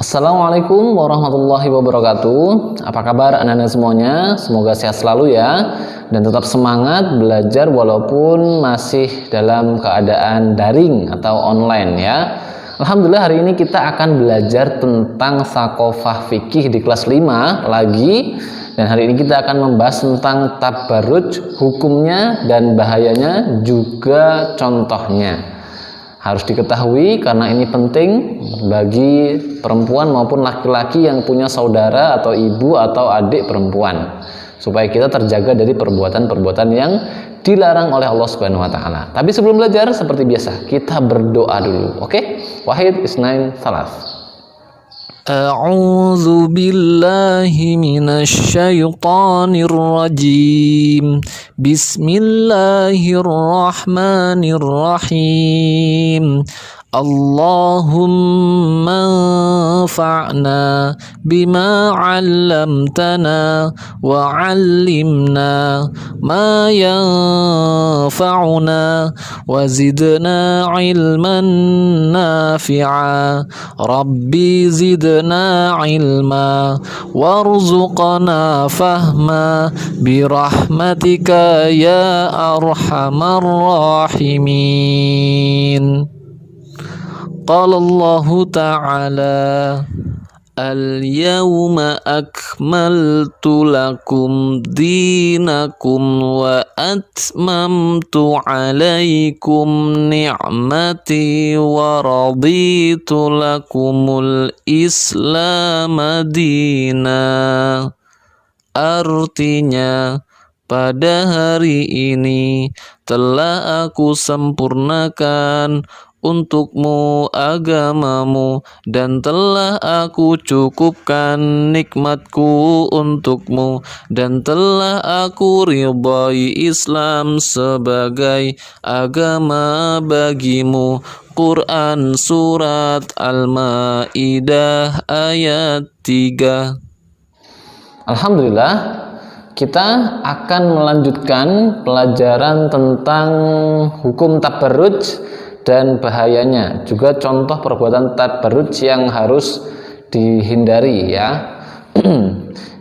Assalamualaikum warahmatullahi wabarakatuh. Apa kabar anak-anak semuanya? Semoga sehat selalu ya, dan tetap semangat belajar walaupun masih dalam keadaan daring atau online ya. Alhamdulillah hari ini kita akan belajar tentang Thaqofah Fikih di kelas 5 lagi. Dan hari ini kita akan membahas tentang tabarruj, hukumnya dan bahayanya, juga contohnya. Harus diketahui karena ini penting bagi perempuan maupun laki-laki yang punya saudara atau ibu atau adik perempuan, supaya kita terjaga dari perbuatan-perbuatan yang dilarang oleh Allah Subhanahu wa taala. Tapi sebelum belajar seperti biasa, kita berdoa dulu. Oke? Wahid Isnain Salas. A'udzu billahi minasy syaithanir rajim. Bismillahirrahmanirrahim. Allahumma anfa'na bima 'allamtana wa 'allimna ma yanfa'una wa zidna 'ilman nafi'a. Rabbi zidna 'ilma warzuqna fahma birahmatika ya arhamar rahimin. Qala Allah Ta'ala Al-yawma akmaltu lakum dinakum wa atmamtu alaikum ni'mati wa raditu lakumul islam dina. Artinya, pada hari ini telah aku sempurnakan untukmu agamamu dan telah aku cukupkan nikmatku untukmu dan telah aku ridhai Islam sebagai agama bagimu. Quran Surat Al-Ma'idah ayat 3. Alhamdulillah, kita akan melanjutkan pelajaran tentang hukum tabarruj dan bahayanya, juga contoh perbuatan tabarruj yang harus dihindari ya.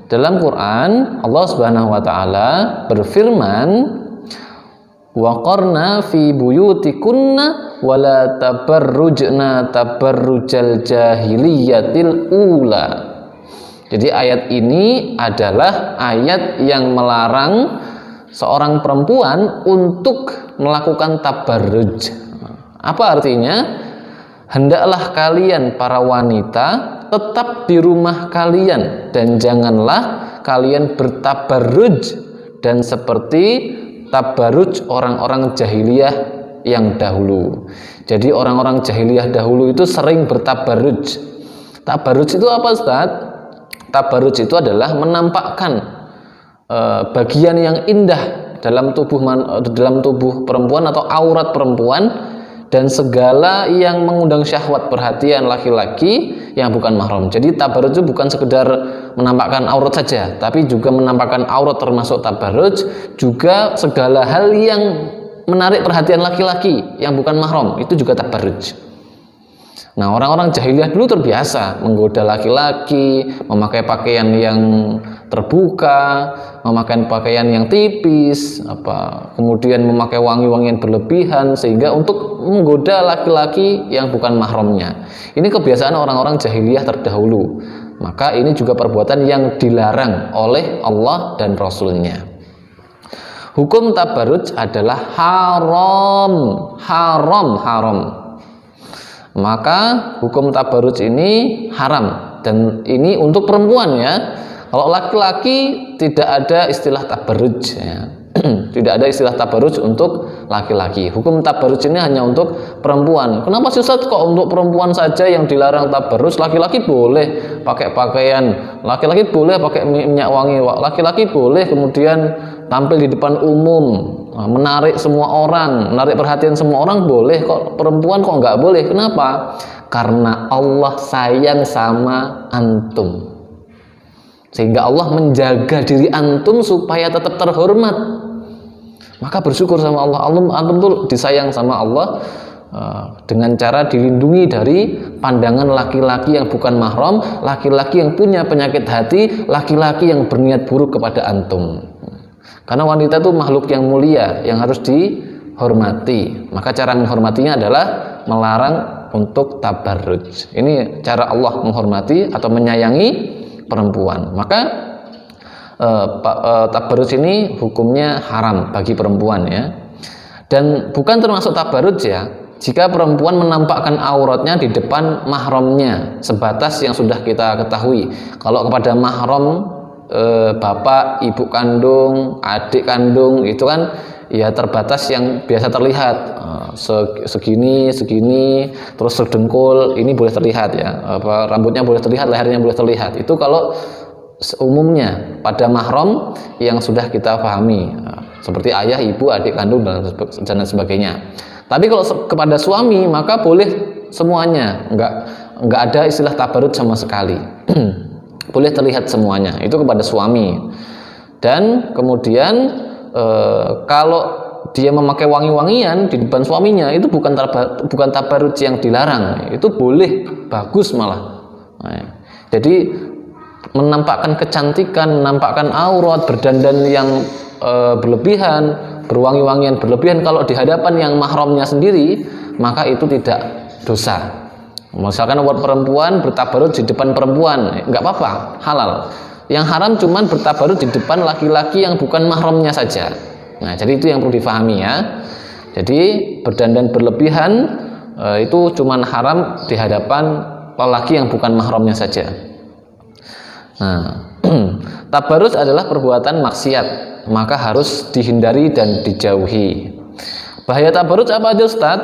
Dalam Quran Allah Subhanahu wa taala berfirman, wa qarna fi buyutikunna wa la tabarrujna tabarrujal jahiliyatil ula. Jadi ayat ini adalah ayat yang melarang seorang perempuan untuk melakukan tabarruj. Apa artinya? Hendaklah kalian para wanita tetap di rumah kalian dan janganlah kalian bertabarruj dan seperti tabarruj orang-orang jahiliyah yang dahulu. Jadi orang-orang jahiliyah dahulu itu sering bertabarruj. Tabarruj itu apa, Ustaz? Tabarruj itu adalah menampakkan bagian yang indah dalam tubuh perempuan atau aurat perempuan, dan segala yang mengundang syahwat perhatian laki-laki yang bukan mahram. Jadi tabarruj itu bukan sekedar menampakkan aurat saja, tapi juga menampakkan aurat termasuk tabarruj, juga segala hal yang menarik perhatian laki-laki yang bukan mahram itu juga tabarruj. Nah, orang-orang jahiliyah dulu terbiasa menggoda laki-laki, memakai pakaian yang terbuka, memakai pakaian yang tipis, kemudian memakai wangi-wangian berlebihan sehingga untuk menggoda laki-laki yang bukan mahramnya. Ini kebiasaan orang-orang jahiliyah terdahulu. Maka ini juga perbuatan yang dilarang oleh Allah dan Rasul-Nya. Hukum tabarruj adalah haram. Maka hukum tabarruj ini haram, dan ini untuk perempuan ya. Kalau laki-laki tidak ada istilah tabarruj ya. Tidak ada istilah tabarruj untuk laki-laki. Hukum tabarruj ini hanya untuk perempuan. Kenapa sih, Ustaz, kok untuk perempuan saja yang dilarang tabarruj? Laki-laki boleh pakai pakaian, laki-laki boleh pakai minyak wangi, laki-laki boleh kemudian tampil di depan umum, menarik semua orang, menarik perhatian semua orang boleh, kok perempuan kok nggak boleh? Kenapa? Karena Allah sayang sama antum, sehingga Allah menjaga diri antum supaya tetap terhormat. Maka bersyukur sama Allah. Antum tuh disayang sama Allah, dengan cara dilindungi dari pandangan laki-laki yang bukan mahram, laki-laki yang punya penyakit hati, laki-laki yang berniat buruk kepada antum. Karena wanita itu makhluk yang mulia yang harus dihormati. Maka cara menghormatinya adalah melarang untuk tabarruj. Ini cara Allah menghormati atau menyayangi perempuan. Maka tabarruj ini hukumnya haram bagi perempuan ya. Dan bukan termasuk tabarruj ya jika perempuan menampakkan auratnya di depan mahramnya sebatas yang sudah kita ketahui. Kalau kepada mahram bapak, ibu kandung, adik kandung itu kan ya terbatas yang biasa terlihat, segini, terus sedengkul ini boleh terlihat ya, rambutnya boleh terlihat, lehernya boleh terlihat. Itu kalau umumnya pada mahram yang sudah kita pahami, seperti ayah, ibu, adik kandung dan sebagainya. Tapi kalau kepada suami maka boleh semuanya, enggak ada istilah tabarruj sama sekali. Boleh terlihat semuanya, itu kepada suami. Dan kemudian kalau dia memakai wangi-wangian di depan suaminya itu bukan tabarruj yang dilarang, itu boleh, bagus malah. Nah, jadi menampakkan kecantikan, menampakkan aurat, berdandan yang berlebihan, berwangi-wangian berlebihan kalau di hadapan yang mahramnya sendiri, maka itu tidak dosa. Misalkan buat perempuan bertabarruj di depan perempuan, enggak apa-apa, halal. Yang haram cuman bertabarruj di depan laki-laki yang bukan mahramnya saja. Nah, jadi itu yang perlu difahami ya. Jadi berdandan berlebihan itu cuman haram di hadapan lelaki yang bukan mahramnya saja. Nah, tabarruj adalah perbuatan maksiat, maka harus dihindari dan dijauhi. Bahaya tabarruj apa aja Ustaz?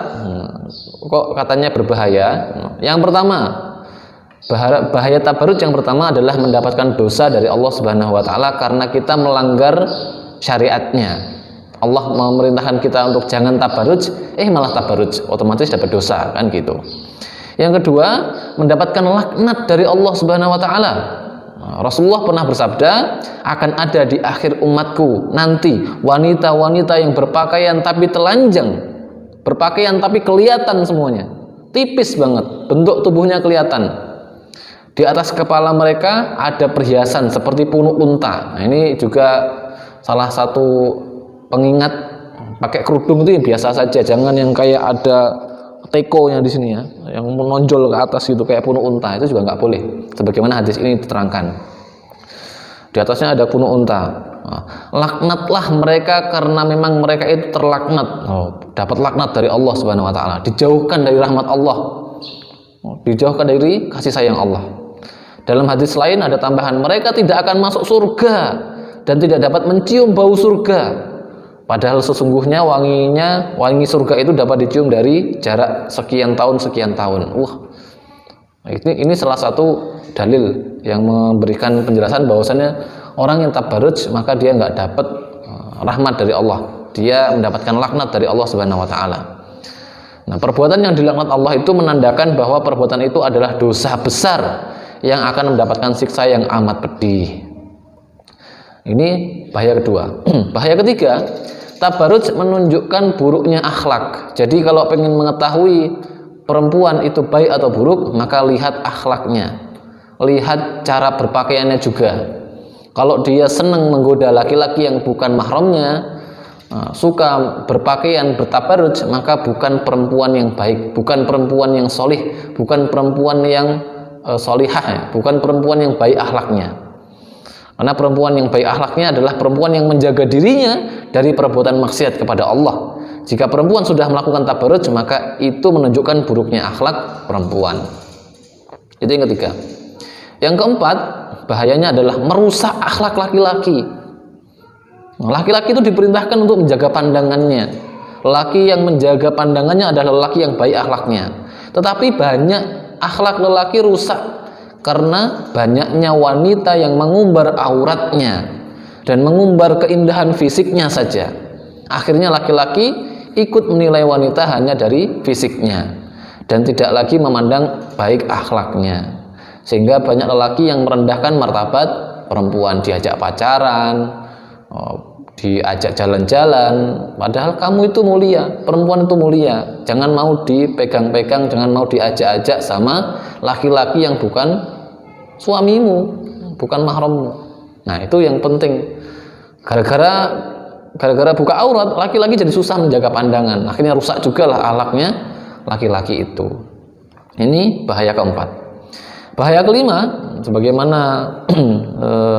Kok katanya berbahaya? Yang pertama, bahaya tabarruj yang pertama adalah mendapatkan dosa dari Allah Subhanahu wa taala karena kita melanggar syariatnya. Allah memerintahkan kita untuk jangan tabarruj, malah tabarruj, otomatis dapat dosa kan gitu. Yang kedua, mendapatkan laknat dari Allah Subhanahu wa taala. Rasulullah pernah bersabda, akan ada di akhir umatku nanti wanita-wanita yang berpakaian tapi telanjang, berpakaian tapi kelihatan semuanya, tipis banget, bentuk tubuhnya kelihatan. Di atas kepala mereka ada perhiasan seperti punuk unta. Nah, ini juga salah satu pengingat pakai kerudung itu yang biasa saja, jangan yang kayak ada tekonya di sini ya, yang menonjol ke atas gitu kayak punuk unta, itu juga nggak boleh. Sebagaimana hadis ini diterangkan, di atasnya ada punuk unta. Laknatlah mereka karena memang mereka itu terlaknat, dapat laknat dari Allah Subhanahu wa taala, dijauhkan dari rahmat Allah, dijauhkan dari kasih sayang Allah. Dalam hadis lain ada tambahan, mereka tidak akan masuk surga dan tidak dapat mencium bau surga. Padahal sesungguhnya wangi surga itu dapat dicium dari jarak sekian tahun. Ini salah satu dalil yang memberikan penjelasan bahwasannya orang yang tabarruj maka dia nggak dapat rahmat dari Allah, dia mendapatkan laknat dari Allah Subhanahu wa taala. Nah, perbuatan yang dilaknat Allah itu menandakan bahwa perbuatan itu adalah dosa besar yang akan mendapatkan siksa yang amat pedih. Ini bahaya kedua. Bahaya ketiga, tabarruj menunjukkan buruknya akhlak. Jadi kalau pengen mengetahui perempuan itu baik atau buruk, maka lihat akhlaknya, lihat cara berpakaiannya juga. Kalau dia senang menggoda laki-laki yang bukan mahramnya, suka berpakaian bertabarruj, maka bukan perempuan yang baik, bukan perempuan yang solih, bukan perempuan yang solihah, bukan perempuan yang baik akhlaknya. Karena perempuan yang baik akhlaknya adalah perempuan yang menjaga dirinya dari perbuatan maksiat kepada Allah. Jika perempuan sudah melakukan tabarruj, maka itu menunjukkan buruknya akhlak perempuan. Itu yang ketiga. Yang keempat, bahayanya adalah merusak akhlak laki-laki. Laki-laki itu diperintahkan untuk menjaga pandangannya. Lelaki yang menjaga pandangannya adalah lelaki yang baik akhlaknya. Tetapi banyak akhlak lelaki rusak karena banyaknya wanita yang mengumbar auratnya dan mengumbar keindahan fisiknya saja. Akhirnya laki-laki ikut menilai wanita hanya dari fisiknya dan tidak lagi memandang baik akhlaknya. Sehingga banyak lelaki yang merendahkan martabat perempuan, diajak pacaran, diajak jalan-jalan, padahal kamu itu mulia, perempuan itu mulia. Jangan mau dipegang-pegang, jangan mau diajak-ajak sama laki-laki yang bukan suamimu, bukan mahrammu. Nah, itu yang penting. Gara-gara buka aurat, laki-laki jadi susah menjaga pandangan. Akhirnya rusak juga lah akhlaknya laki-laki itu. Ini bahaya keempat. Bahaya kelima, sebagaimana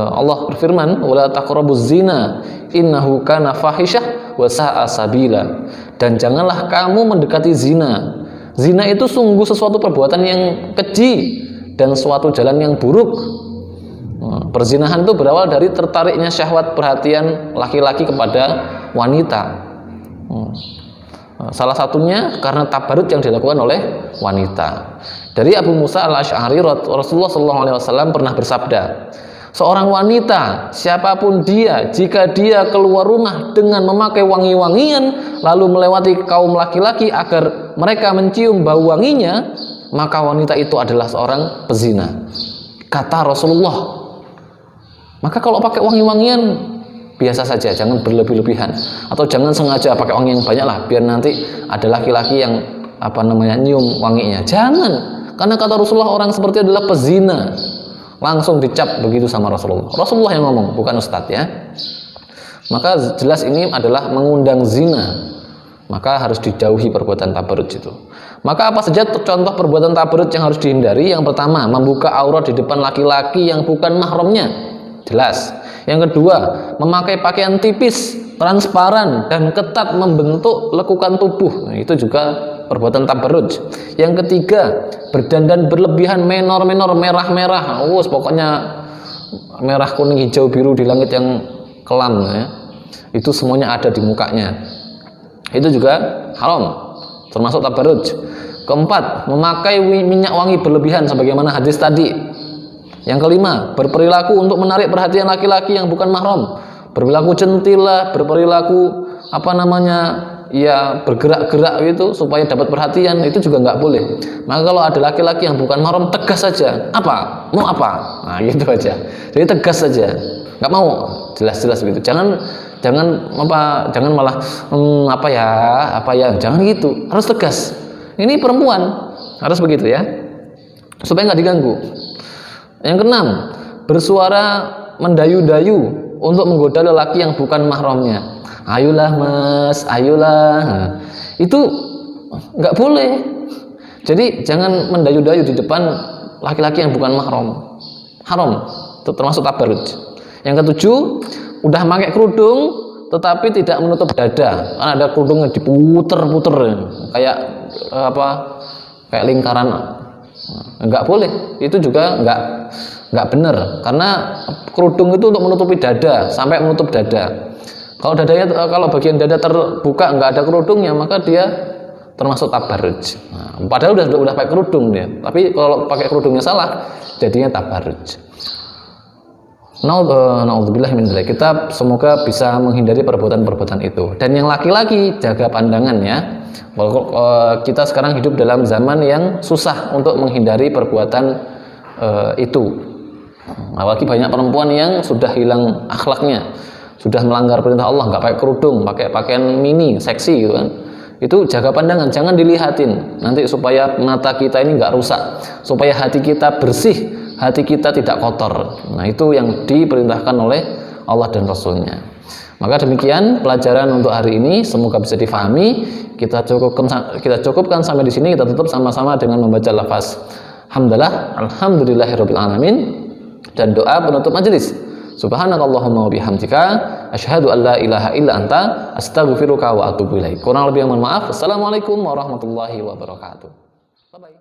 Allah berfirman, "Wala taqrabuz zina, innahu kana fahisyah wa sa'a sabila." Dan janganlah kamu mendekati zina. Zina itu sungguh sesuatu perbuatan yang keji dan suatu jalan yang buruk. Perzinahan itu berawal dari tertariknya syahwat perhatian laki-laki kepada wanita. Salah satunya karena tabarut yang dilakukan oleh wanita. Dari Abu Musa al-Asy'ari, Rasulullah SAW pernah bersabda, seorang wanita, siapapun dia, jika dia keluar rumah dengan memakai wangi-wangian, lalu melewati kaum laki-laki agar mereka mencium bau wanginya, maka wanita itu adalah seorang pezina. Kata Rasulullah. Maka kalau pakai wangi-wangian, biasa saja, jangan berlebih-lebihan, atau jangan sengaja pakai wangi yang banyak lah, biar nanti ada laki-laki yang nyium wanginya. Jangan. Karena kata Rasulullah, orang seperti adalah pezina. Langsung dicap begitu sama Rasulullah. Rasulullah yang ngomong, bukan Ustadz ya. Maka jelas ini adalah mengundang zina. Maka harus dijauhi perbuatan tabarruj itu. Maka apa saja contoh perbuatan tabarruj yang harus dihindari? Yang pertama, membuka aurat di depan laki-laki yang bukan mahramnya. Jelas. Yang kedua, memakai pakaian tipis, transparan, dan ketat membentuk lekukan tubuh. Nah, itu juga perbuatan tabarruj. Yang ketiga, berdandan berlebihan, menor-menor, merah-merah. Pokoknya merah, kuning, hijau, biru di langit yang kelam ya. Itu semuanya ada di mukanya. Itu juga haram, termasuk tabarruj. Keempat, memakai minyak wangi berlebihan sebagaimana hadis tadi. Yang kelima, berperilaku untuk menarik perhatian laki-laki yang bukan mahram. Berperilaku centil lah, berperilaku bergerak-gerak gitu supaya dapat perhatian, itu juga nggak boleh. Maka kalau ada laki-laki yang bukan mahram, tegas saja. Apa? Mau apa? Nah, gitu aja. Jadi tegas saja. Nggak mau, jelas-jelas begitu. Jangan malah jangan gitu. Harus tegas. Ini perempuan, harus begitu ya. Supaya nggak diganggu. Yang keenam, bersuara mendayu-dayu untuk menggoda lelaki yang bukan mahramnya. Ayolah mas, ayolah. Nah, itu nggak boleh. Jadi jangan mendayu-dayu di depan laki-laki yang bukan mahram. Haram, itu termasuk tabarruj. Yang ketujuh, udah pakai kerudung tetapi tidak menutup dada. Kan ada kerudung yang diputer-puter kayak kayak lingkaran. Nggak boleh. Itu juga nggak benar, karena kerudung itu untuk menutupi dada sampai menutup dada. Kalau bagian dada terbuka nggak ada kerudungnya, maka dia termasuk tabarruj. Nah, padahal udah pakai kerudung dia, tapi kalau pakai kerudungnya salah, jadinya tabarruj. Naudzubillah min dzalik. Kita semoga bisa menghindari perbuatan-perbuatan itu. Dan yang laki-laki, jaga pandangan ya. Kita sekarang hidup dalam zaman yang susah untuk menghindari perbuatan itu. Apalagi banyak perempuan yang sudah hilang akhlaknya, sudah melanggar perintah Allah, nggak pakai kerudung, pakai pakaian mini, seksi gitu kan. Itu jaga pandangan, jangan dilihatin. Nanti supaya mata kita ini nggak rusak, supaya hati kita bersih, hati kita tidak kotor. Nah, itu yang diperintahkan oleh Allah dan Rasulnya. Maka demikian pelajaran untuk hari ini, semoga bisa difahami. Kita cukupkan sampai di sini. Kita tutup sama-sama dengan membaca lafaz hamdalah, alhamdulillahirabbil alamin, dan doa penutup majelis. Subhanakallahumma wa bihamdika asyhadu an la ilaha illa anta astaghfiruka wa atubu ilaik. Kurang lebih mohon maaf. Assalamualaikum warahmatullahi wabarakatuh. Bye bye.